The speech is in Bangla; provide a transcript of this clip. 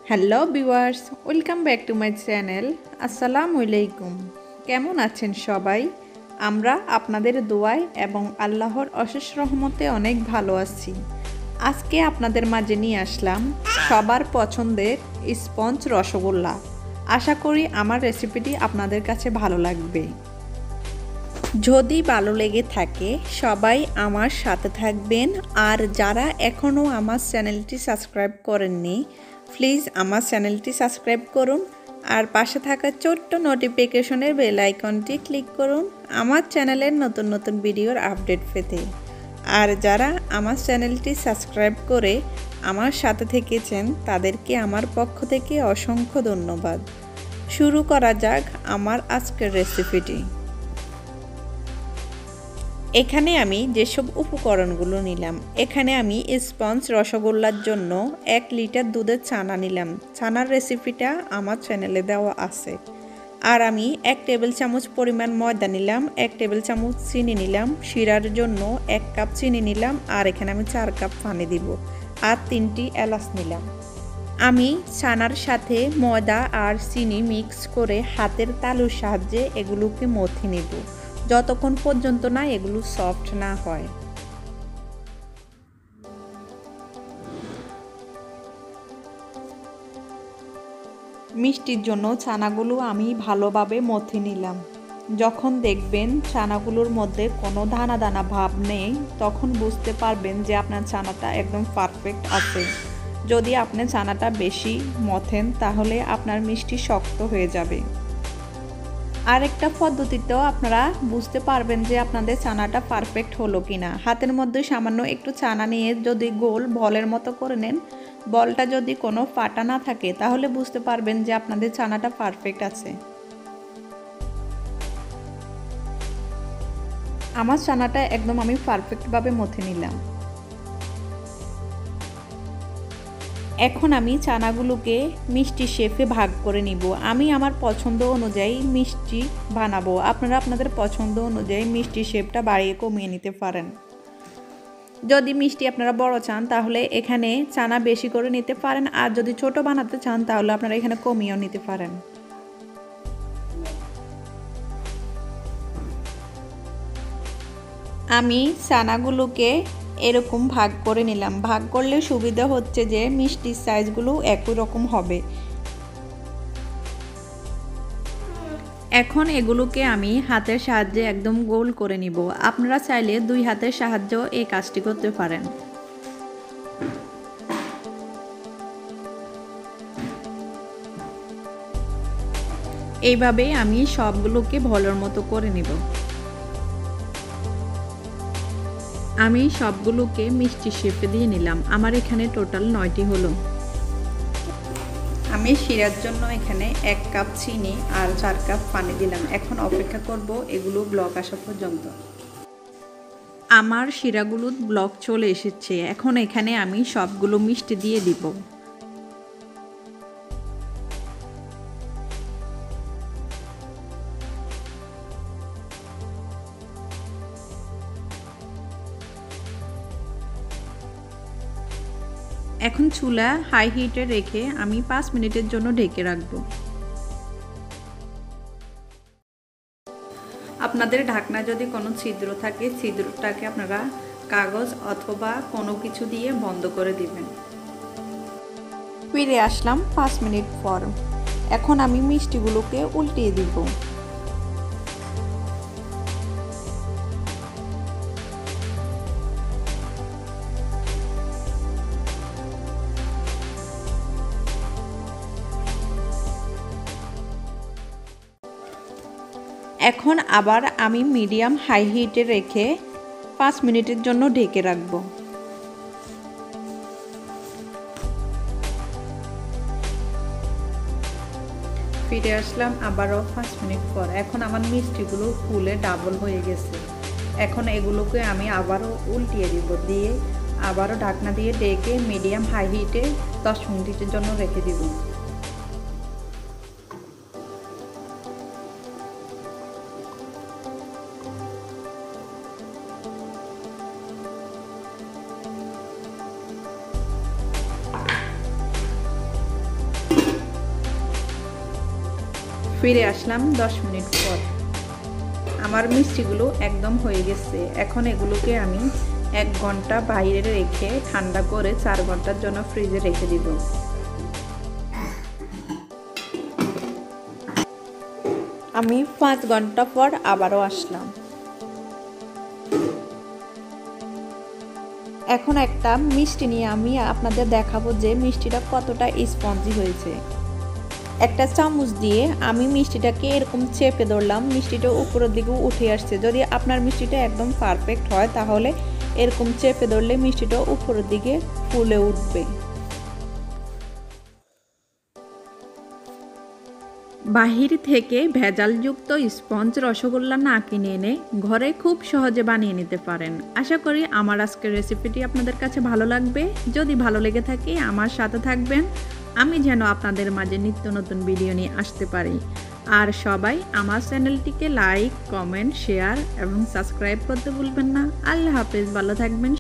Hello viewers, welcome back to my channel. আসসালামু আলাইকুম। কেমন আছেন সবাই? আমরা আপনাদের দোয়ায় এবং আল্লাহর অশেষ রহমতে অনেক ভালো আছি। আজকে আপনাদের মাঝে নিয়ে আসলাম সবার পছন্দের স্পঞ্জ রসগোল্লা। আশা করি আমার রেসিপিটি আপনাদের কাছে ভালো লাগবে। যদি ভালো লেগে থাকে সবাই আমার সাথে থাকবেন, আর যারা এখনও আমার চ্যানেলটি সাবস্ক্রাইব করেননি প্লিজ আমার চ্যানেলটি সাবস্ক্রাইব করুন, আর পাশে থাকা ছোট্ট নোটিফিকেশনের বেল আইকনটি ক্লিক করুন আমার চ্যানেলের নতুন নতুন ভিডিওর আপডেট পেতে। আর যারা আমার চ্যানেলটি সাবস্ক্রাইব করে আমার সাথে থেকেছেন তাদেরকে আমার পক্ষ থেকে অসংখ্য ধন্যবাদ। শুরু করা যাক আমার আজকের রেসিপিটি। এখানে আমি যেসব উপকরণগুলো নিলাম, এখানে আমি স্পঞ্জ রসগোল্লার জন্য 1 লিটার দুধের ছানা নিলাম। ছানার রেসিপিটা আমার চ্যানেলে দেওয়া আছে। আর আমি 1 টেবিল চামচ পরিমাণ ময়দা নিলাম, 1 টেবিল চামচ চিনি নিলাম, শিরার জন্য 1 কাপ চিনি নিলাম, আর এখানে আমি 4 কাপ পানি দিব, আর 3টি এলাচ নিলাম। আমি ছানার সাথে ময়দা আর চিনি মিক্স করে হাতের তালুর সাহায্যে এগুলোকে মথে নেব যতক্ষণ পর্যন্ত না এগুলো সফট না হয়। মিষ্টির জন্য ছানাগুলো আমি ভালোভাবে মথে নিলাম। যখন দেখবেন ছানাগুলোর মধ্যে কোনো দানা দানা ভাব নেই তখন বুঝতে পারবেন যে আপনার ছানাটা একদম পারফেক্ট আছে। যদি আপনি ছানাটা বেশি মথেন তাহলে আপনার মিষ্টি শক্ত হয়ে যাবে। আরেকটা পদ্ধতিতেও আপনারা বুঝতে পারবেন যে আপনাদের ছানাটা পারফেক্ট হলো কিনা। হাতের মধ্যে সামান্য একটু ছানা নিয়ে যদি গোল বলের মতো করে নেন, বলটা যদি কোনো ফাটা না থাকে তাহলে বুঝতে পারবেন যে আপনাদের ছানাটা পারফেক্ট আছে। আমার ছানাটা একদম আমি পারফেক্টভাবে মথে নিলাম। এখন আমি ছানাগুলোকে মিষ্টি শেপে ভাগ করে নিব। আমি আমার পছন্দ অনুযায়ী মিষ্টি বানাবো, আপনারা আপনাদের পছন্দ অনুযায়ী মিষ্টি শেপটা বাড়িয়ে কমিয়ে নিতে পারেন। যদি মিষ্টি আপনারা বড় চান তাহলে এখানে ছানা বেশি করে নিতে পারেন, আর যদি ছোট বানাতে চান তাহলে আপনারা এখানে কমিয়েও নিতে পারেন। আমি ছানাগুলোকে এরকম ভাগ করে নিলাম। ভাগ করলে সুবিধা হচ্ছে যে মিষ্টির সাইজগুলো একই রকম হবে। এখন এগুলোকে আমি হাতের সাহায্যে একদম গোল করে নিব। আপনারা চাইলে 2 হাতের সাহায্যেও এই কাজটি করতে পারেন। এইভাবে আমি সবগুলোকে ভালোর মতো করে নিব। আমি সবগুলোকে মিষ্টি শেপে দিয়ে নিলাম। আমার এখানে টোটাল 9টি হলো। আমি শিরার জন্য এখানে 1 কাপ চিনি আর 4 কাপ পানি দিলাম। এখন অপেক্ষা করব এগুলো ব্লক আসা পর্যন্ত। আমার শিরাগুলো ব্লক চলে এসেছে। এখন এখানে আমি সবগুলো মিষ্টি দিয়ে দিব। এখন চুলা হাই হিটে রেখে আমি 5 মিনিটের জন্য ঢেকে রাখবো। আপনাদের ঢাকনা যদি কোনো ছিদ্র থাকে ছিদ্রটাকে আপনারা কাগজ অথবা কোনো কিছু দিয়ে বন্ধ করে দিবেন। ফিরে আসলাম 5 মিনিট পর। এখন আমি মিষ্টিগুলোকে উল্টিয়ে দিব। এখন আবার আমি মিডিয়াম হাই হিটে রেখে 5 মিনিটের জন্য ঢেকে রাখব। ফিরে আসলাম আবারও 5 মিনিট পর। এখন আমার মিষ্টিগুলো ফুলে ডাবল হয়ে গেছে। এখন এগুলোকে আমি আবারও উল্টিয়ে দিব, দিয়ে আবারও ঢাকনা দিয়ে ঢেকে মিডিয়াম হাই হিটে 10 মিনিটের জন্য রেখে দিব। ফিরে আসলাম 10 মিনিট পর। আমার মিষ্টিগুলো একদম হয়ে গেছে। এখন এগুলোকে আমি 1 ঘন্টা বাইরে রেখে ঠান্ডা করে 4 ঘন্টার জন্য ফ্রিজে রেখে দিব। আমি 5 ঘন্টা পর আবারও আসলাম। এখন একটা মিষ্টি নিয়ে আমি আপনাদের দেখাবো যে মিষ্টিটা কতটা স্পঞ্জি হয়েছে। একটা চামচ দিয়ে আমি মিষ্টিটাকে এরকম চেপে ধরলাম, মিষ্টিটা উপরের দিকে উঠে আসছে। যদি আপনার মিষ্টিটা একদম পারফেক্ট হয় তাহলে এরকম চেপে ধরলে মিষ্টিটা উপরের দিকে ফুলে উঠবে। বাহির থেকে ভেজালযুক্ত স্পঞ্জ রসগোল্লা না কিনে এনে ঘরে খুব সহজে বানিয়ে নিতে পারেন। আশা করি আমার আজকের রেসিপিটি আপনাদের কাছে ভালো লাগবে। যদি ভালো লেগে থাকে আমার সাথে থাকবেন, আমি যেন আপনাদের মাঝে নিত্য নতুন ভিডিও নিয়ে আসতে পারি। আর সবাই আমার চ্যানেলটিকে লাইক, কমেন্ট, শেয়ার এবং সাবস্ক্রাইব করতে ভুলবেন না। আল্লাহ হাফেজ, ভালো থাকবেন।